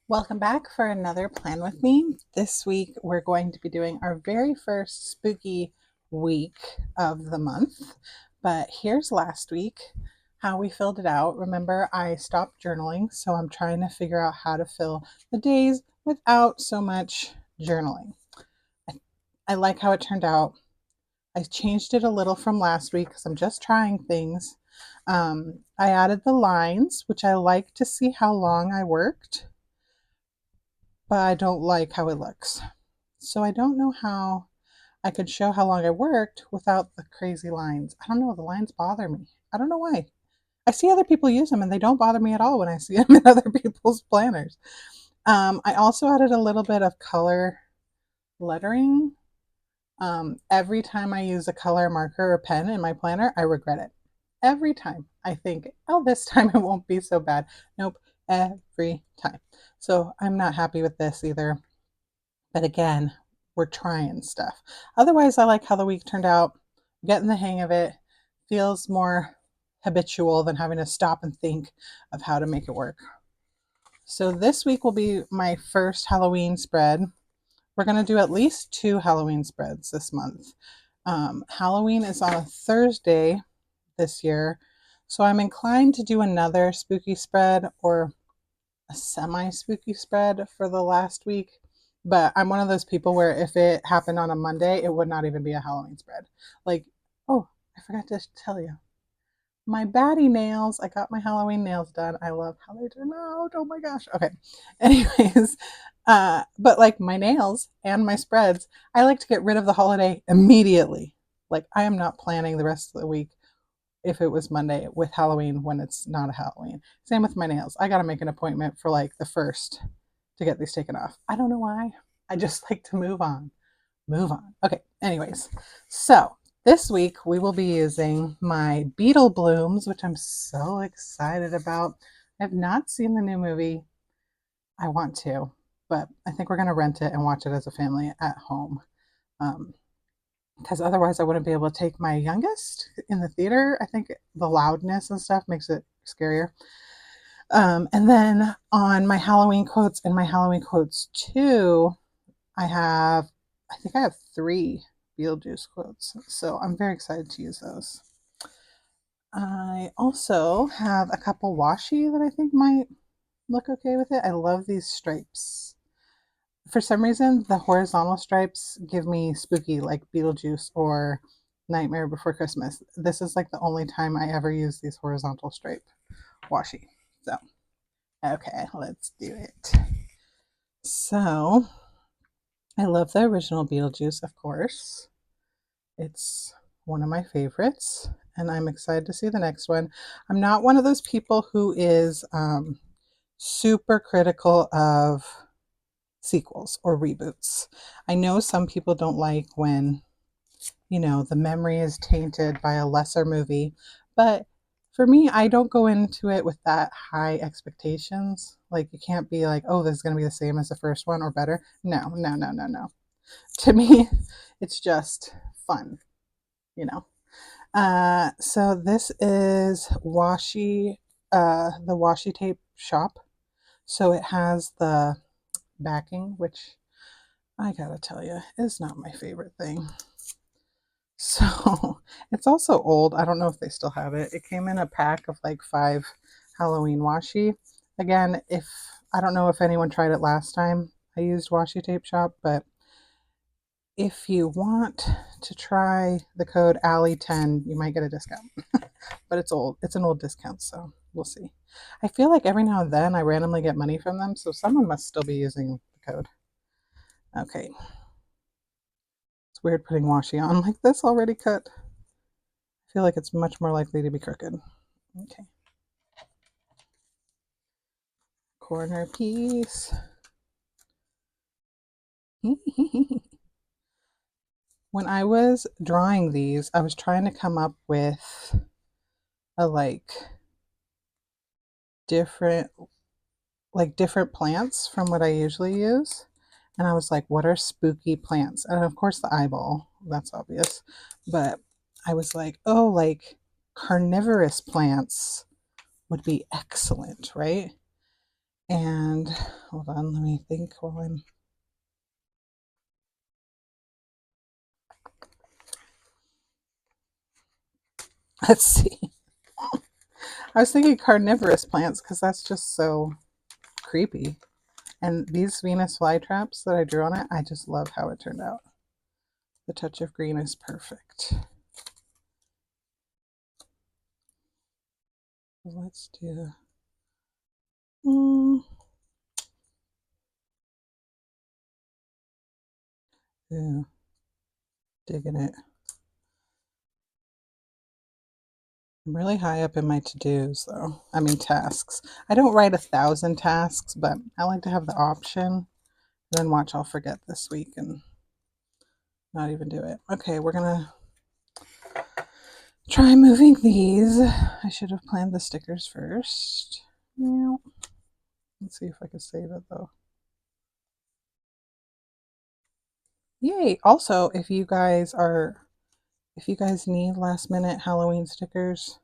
Welcome back for another Plan With Me. This week we're going to be doing our very first spooky week of the month. But here's last week, how we filled it out. Remember, I stopped journaling, so I'm trying to figure out how to fill the days without so much journaling. I, I like how it turned out. I changed it a little from last week because I'm just trying things. I added the lines, which I like to see how long I worked, but I don't like how it looks. So I don't know how I could show how long I worked without the crazy lines. I don't know, the lines bother me. I don't know why. I see other people use them and they don't bother me at all when I see them in other people's planners. I also added a little bit of color lettering. Every time I use a color marker or pen in my planner, I regret it. Every time I think, oh, this time it won't be so bad. Nope, every time. So I'm not happy with this either. But again, we're trying stuff. Otherwise, I like how the week turned out. Getting the hang of it feels more habitual than having to stop and think of how to make it work. So this week will be my first Halloween spread. We're going to do at least 2 Halloween spreads this month. Halloween is on a Thursday this year, so I'm inclined to do another spooky spread or a semi spooky spread for the last week. But I'm one of those people where if it happened on a Monday, it would not even be a Halloween spread. Like, oh, I forgot to tell you. My baddie nails. I got my Halloween nails done. I love how they turn out. Oh my gosh. Okay. Anyways, but like my nails and my spreads, I like to get rid of the holiday immediately. Like I am not planning the rest of the week if it was Monday with Halloween when it's not a Halloween. Same with my nails. I got to make an appointment for like the first to get these taken off. I don't know why. I just like to move on. Move on. Okay, anyways. So this week we will be using my Beetle Blooms, which I'm so excited about. I have not seen the new movie. I want to, but I think we're going to rent it and watch it as a family at home. Um, because otherwise I wouldn't be able to take my youngest in the theater. I think the loudness and stuff makes it scarier. And then on my Halloween quotes and my Halloween quotes 2, I think I have 3 Beetlejuice quotes. So I'm very excited to use those. I also have a couple washi that I think might look okay with it. I love these stripes. For some reason, the horizontal stripes give me spooky, like Beetlejuice or Nightmare Before Christmas. This is like the only time I ever use these horizontal stripe washi. So, okay, let's do it. So, I love the original Beetlejuice, of course. It's one of my favorites, and I'm excited to see the next one. I'm not one of those people who is super critical of sequels or reboots. I know some people don't like when, the memory is tainted by a lesser movie, but for me, I don't go into it with that high expectations. Like, it can't be like, oh, this is going to be the same as the first one or better. No, no, no, no, no. To me, it's just fun, you know. So this is the washi tape shop. So it has the backing, which I gotta tell you is not my favorite thing. So it's also old. I don't know if they still have it. It came in a pack of like 5 Halloween washi. Again, if I don't know if anyone tried it last time I used washi tape shop, but if you want to try the code Alley10, you might get a discount. But it's old. It's an old discount, so we'll see. I feel like every now and then I randomly get money from them, so someone must still be using the code. Okay. It's weird putting washi on like this already cut. I feel like it's much more likely to be crooked. Okay. Corner piece. When I was drawing these, I was trying to come up with a different different plants from what I usually use. And I was like, what are spooky plants? And of course the eyeball, that's obvious. But I was like, oh, like carnivorous plants would be excellent, right? And hold on, let me think while I'm... Let's see. I was thinking carnivorous plants because that's just so creepy. And these Venus flytraps that I drew on it, I just love how it turned out. The touch of green is perfect. Let's do... Ooh, digging it. I'm really high up in my to-dos though. I mean tasks. I don't write 1,000 tasks, but I like to have the option. Then watch, I'll forget this week and not even do it. Okay, we're gonna try moving these. I should have planned the stickers first. Yeah. Let's see if I can save it though. Yay! Also, if you guys need last minute Halloween stickers,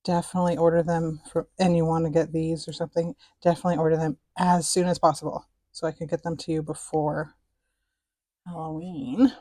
definitely order them for, and you want to get these or something, definitely order them as soon as possible so I can get them to you before Halloween.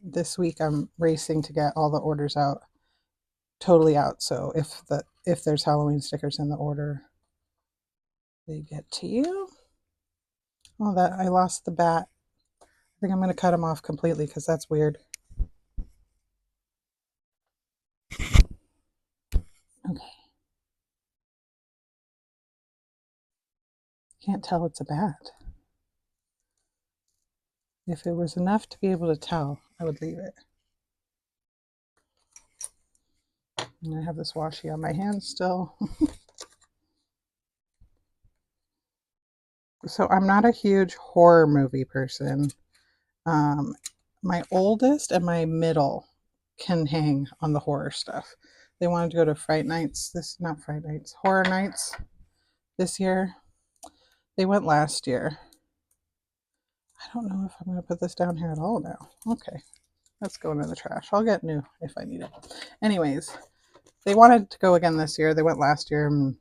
This week I'm racing to get all the orders out, totally out, so if there's Halloween stickers in the order, they get to you. Oh, that I lost the bat. I think I'm going to cut them off completely because that's weird. Okay. Can't tell it's a bat. If it was enough to be able to tell, I would leave it. And I have this washi on my hands still. So I'm not a huge horror movie person. My oldest and my middle can hang on the horror stuff. They wanted to go to horror nights this year. They went last year. I don't know if I'm going to put this down here at all now. Okay, let's go into the trash. I'll get new if I need it. Anyways, they wanted to go again this year. They went last year and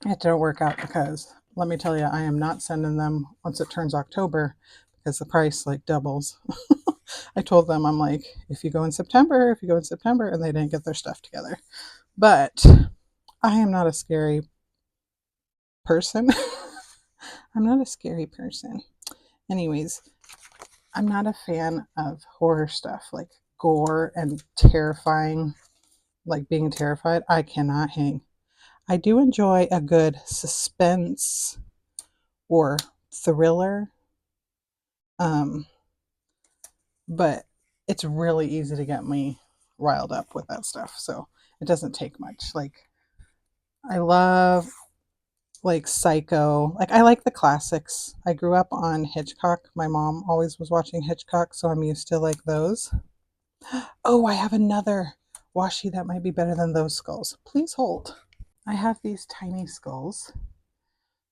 it didn't work out because, let me tell you, I am not sending them once it turns October because the price like doubles. I told them, I'm like, if you go in September, and they didn't get their stuff together. But I am not a scary person. I'm not a scary person. Anyways, I'm not a fan of horror stuff like gore and terrifying, like being terrified. I cannot hang. I do enjoy a good suspense or thriller, but it's really easy to get me riled up with that stuff. So it doesn't take much. Like I love like Psycho. Like I like the classics. I grew up on Hitchcock. My mom always was watching Hitchcock, so I'm used to like those. Oh, I have another washi that might be better than those skulls. Please hold. I have these tiny skulls.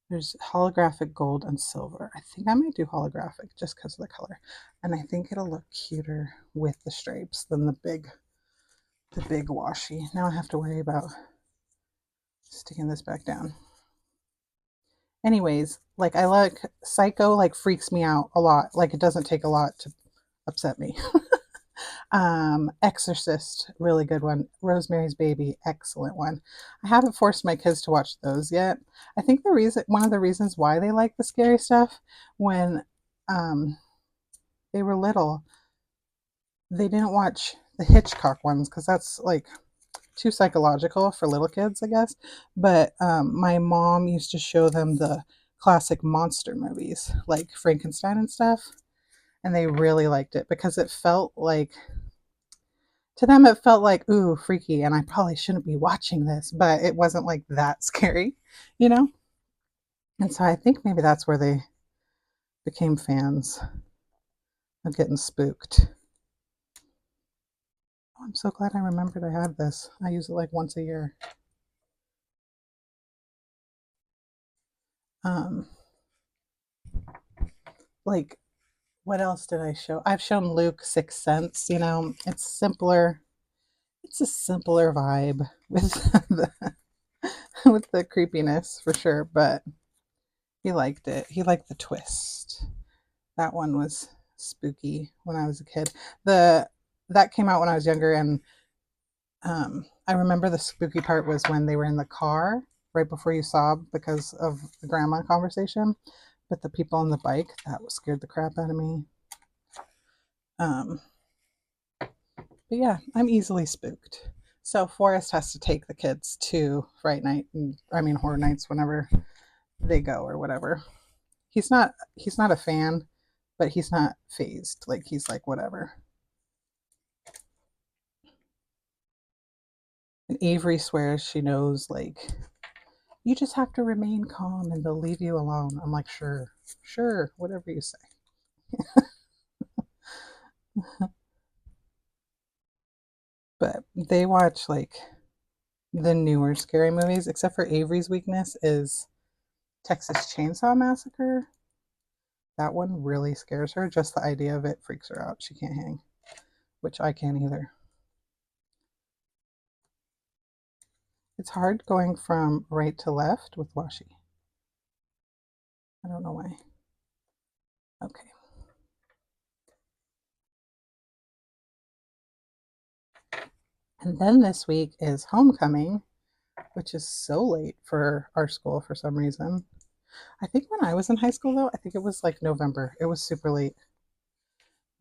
There's holographic gold and silver. I think I might do holographic just because of the color. And I think it'll look cuter with the stripes than the big washi. Now I have to worry about sticking this back down. Anyways, like I like Psycho, like freaks me out a lot. Like it doesn't take a lot to upset me. Exorcist, really good one. Rosemary's Baby, excellent one. I haven't forced my kids to watch those yet. I think one of the reasons why they like the scary stuff, when they were little, they didn't watch the Hitchcock ones because that's like too psychological for little kids, I guess. But my mom used to show them the classic monster movies like Frankenstein and stuff, and they really liked it because it felt like, to them it felt like, ooh, freaky, and I probably shouldn't be watching this, but it wasn't like that scary, you know? And so I think maybe that's where they became fans of getting spooked. Oh, I'm so glad I remembered I had this. I use it like once a year. Um, like, what else did I show? I've shown Luke Sixth Sense, you know, it's simpler. It's a simpler vibe with the with the creepiness for sure, but he liked it. He liked the twist. That one was spooky when I was a kid. That came out when I was younger, and I remember the spooky part was when they were in the car right before you sobbed because of the grandma conversation. But the people on the bike, that scared the crap out of me. Um, but yeah, I'm easily spooked. So Forrest has to take the kids to Fright Night, Horror Nights whenever they go or whatever. He's not a fan, but he's not phased. Like he's like whatever. And Avery swears she knows, like, you just have to remain calm and they'll leave you alone. I'm like, sure, whatever you say. But they watch like the newer scary movies, except for Avery's weakness is Texas Chainsaw Massacre. That one really scares her. Just the idea of it freaks her out. She can't hang, which I can't either. It's hard going from right to left with washi. I don't know why. Okay. And then this week is homecoming, which is so late for our school for some reason. I think when I was in high school, though, I think it was like November. It was super late.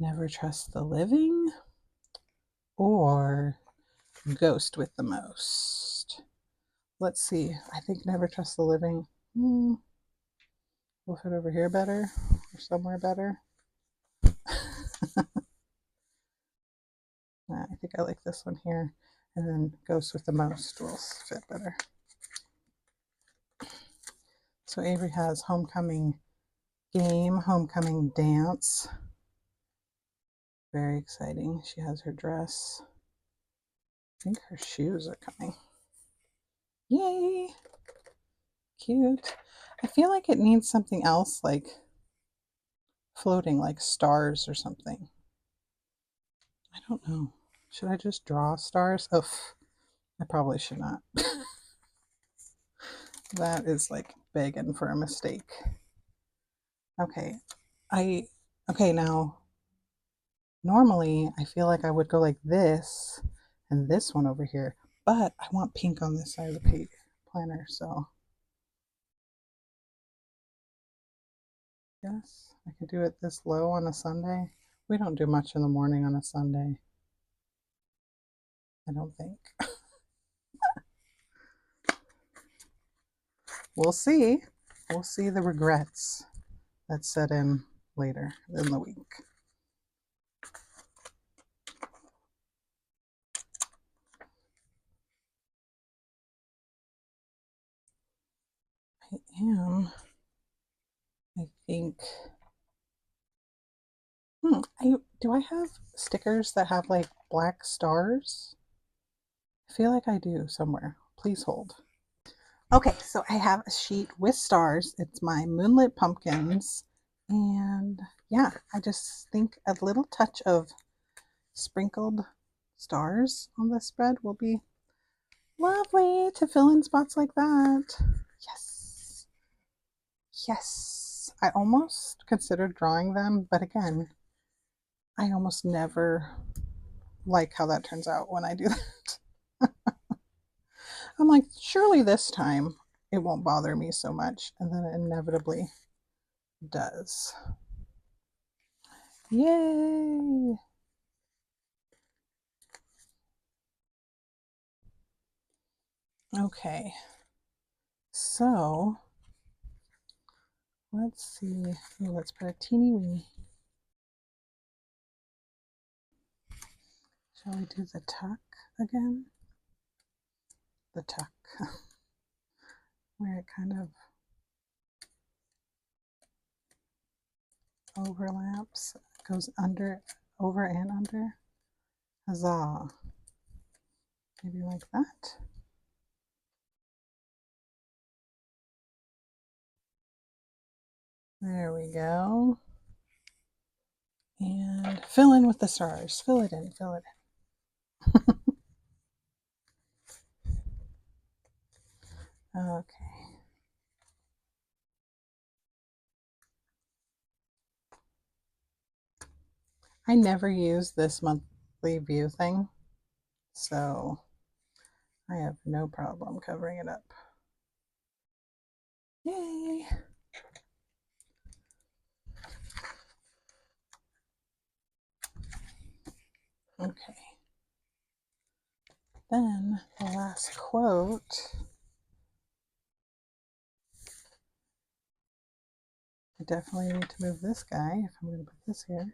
Never Trust the Living or Ghost with the Most. Let's see. I think Never Trust the Living. Will fit over here better or somewhere better. I think I like this one here. And then Ghost with the Most will fit better. So Avery has homecoming game, homecoming dance. Very exciting. She has her dress. I think her shoes are coming. Yay! Cute. I feel like it needs something else, like floating, like stars or something. I don't know. Should I just draw stars? Oh, I probably should not. That is like begging for a mistake. Okay. Okay, now normally I feel like I would go like this and this one over here, but I want pink on this side of the page planner, so yes, I could do it this low on a Sunday. We don't do much in the morning on a Sunday, I don't think. We'll see. We'll see the regrets that set in later in the week. I think, do I have stickers that have like black stars? I feel like I do somewhere. Please hold. Okay, so I have a sheet with stars. It's my Moonlit Pumpkins. And yeah, I just think a little touch of sprinkled stars on this spread will be lovely to fill in spots like that. Yes. Yes. I almost considered drawing them, but again, I almost never like how that turns out when I do that. I'm like, surely this time it won't bother me so much. And then it inevitably does. Yay! Okay. So let's see. Ooh, let's put a teeny weeny. Shall we do the tuck again? The tuck. Where it kind of overlaps, goes under, over and under. Huzzah. Maybe like that. There we go. And fill in with the stars. Fill it in, fill it in. Okay. I never use this monthly view thing, so I have no problem covering it up. Yay! Okay. Then the last quote. I definitely need to move this guy if I'm going to put this here.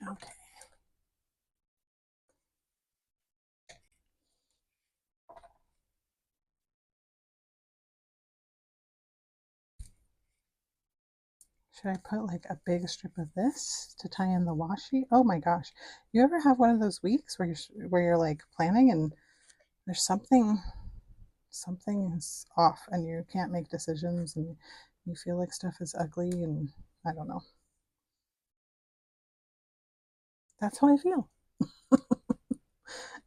Okay. Should I put like a big strip of this to tie in the washi? Oh my gosh. You ever have one of those weeks where you're like planning and there's something's off and you can't make decisions and you feel like stuff is ugly and I don't know. That's how I feel.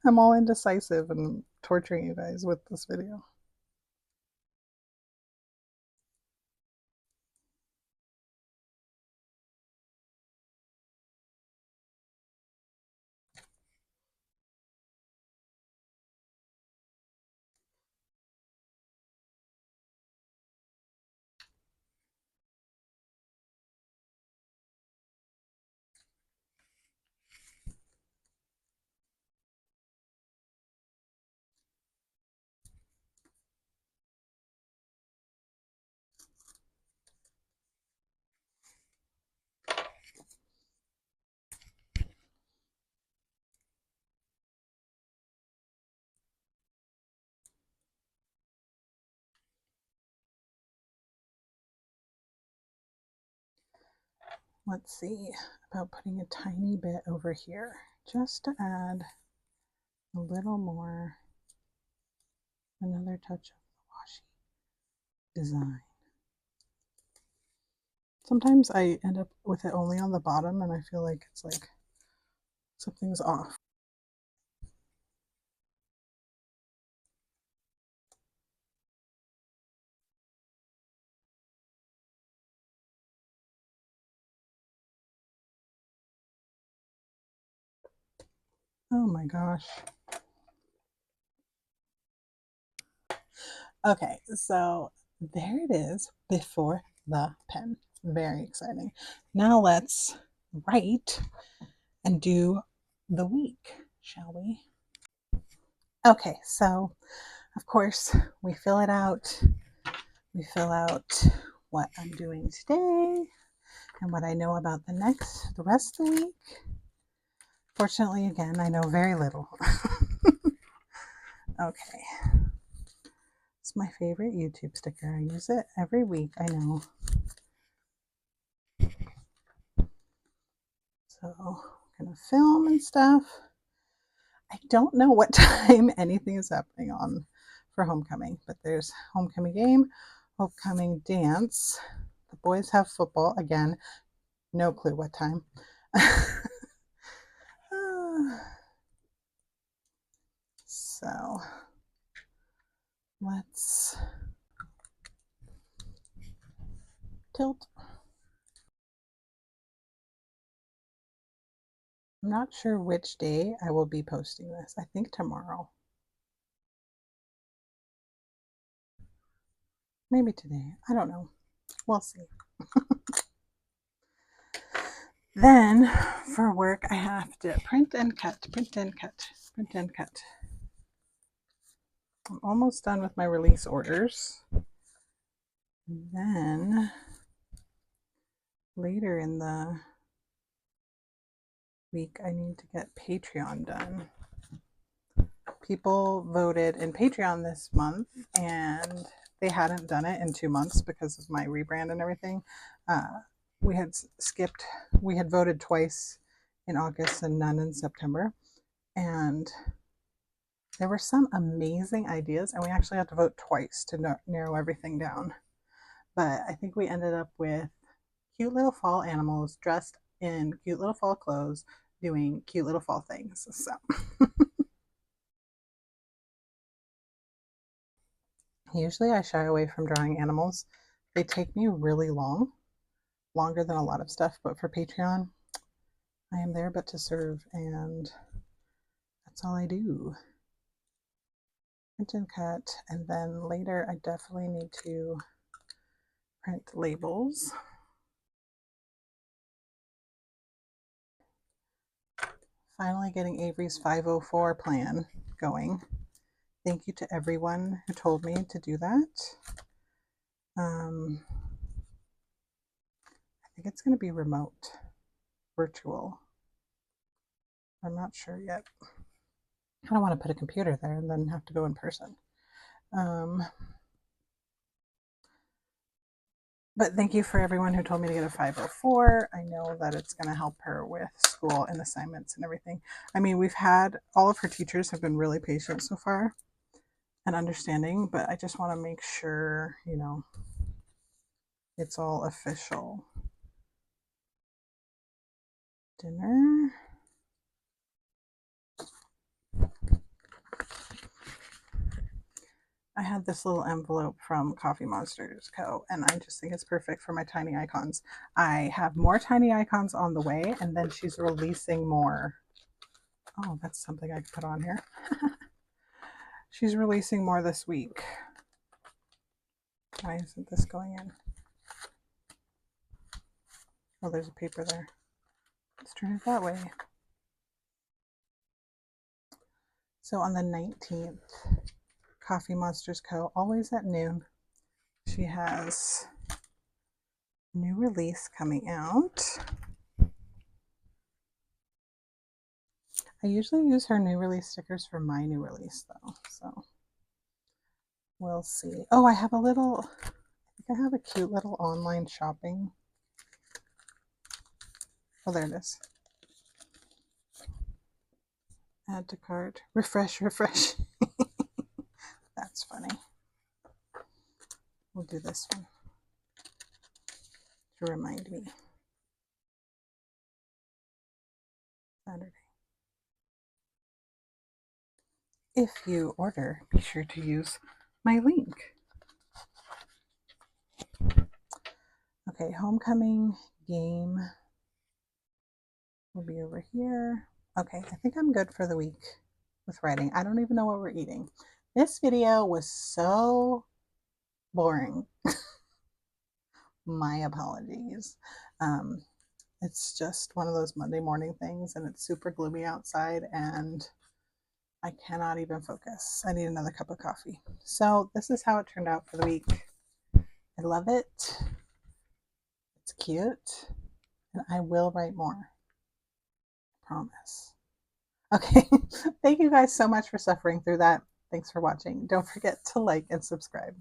I'm all indecisive and torturing you guys with this video. Let's see about putting a tiny bit over here just to add a little more, another touch of the washi design. Sometimes I end up with it only on the bottom and I feel like it's like something's off. Oh my gosh. Okay, so there it is before the pen. Very exciting. Now let's write and do the week, shall we? Okay, so of course we fill it out. We fill out what I'm doing today and what I know about the rest of the week. Fortunately, again, I know very little. Okay. It's my favorite YouTube sticker. I use it every week, I know. So I'm gonna film and stuff. I don't know what time anything is happening on for homecoming, but there's homecoming game, homecoming dance. The boys have football again. No clue what time. So let's tilt. I'm not sure which day I will be posting this. I think tomorrow. Maybe today. I don't know. We'll see. Then for work, I have to print and cut, print and cut, print and cut. I'm almost done with my release orders. And then later in the week, I need to get Patreon done. People voted in Patreon this month and they hadn't done it in 2 months because of my rebrand and everything. We had voted twice in August and none in September. And there were some amazing ideas, and we actually had to vote twice to narrow everything down. But I think we ended up with cute little fall animals dressed in cute little fall clothes doing cute little fall things. So usually I shy away from drawing animals. They take me really long, longer than a lot of stuff, but for Patreon, I am there but to serve, and that's all I do. Print and cut, and then later I definitely need to print labels. Finally getting Avery's 504 plan going. Thank you to everyone who told me to do that. I think it's going to be remote, virtual. I'm not sure yet. I don't want to put a computer there and then have to go in person. But thank you for everyone who told me to get a 504. I know that it's going to help her with school and assignments and everything. I mean, we've had, all of her teachers have been really patient so far and understanding, but I just want to make sure, you know, it's all official. Dinner. I had this little envelope from Coffee Monsters Co. and I just think it's perfect for my tiny icons. I have more tiny icons on the way, and then she's releasing more. Oh, that's something I could put on here. She's releasing more this week. Why isn't this going in? Oh, there's a paper there. Let's turn it that way. So on the 19th, Coffee Monsters Co., always at noon, she has a new release coming out. I usually use her new release stickers for my new release though, so we'll see. Oh, I have a little, I think I have a cute little online shopping. Oh, there it is. Add to cart. Refresh, refresh. That's funny. We'll do this one to remind me. Saturday. If you order, be sure to use my link. Okay, homecoming game will be over here. Okay, I think I'm good for the week with writing. I don't even know what we're eating. This video was so boring. My apologies. It's just one of those Monday morning things, and it's super gloomy outside, and I cannot even focus. I need another cup of coffee. So this is how it turned out for the week. I love it. It's cute, and I will write more. I promise. Okay, thank you guys so much for suffering through that. Thanks for watching. Don't forget to like and subscribe.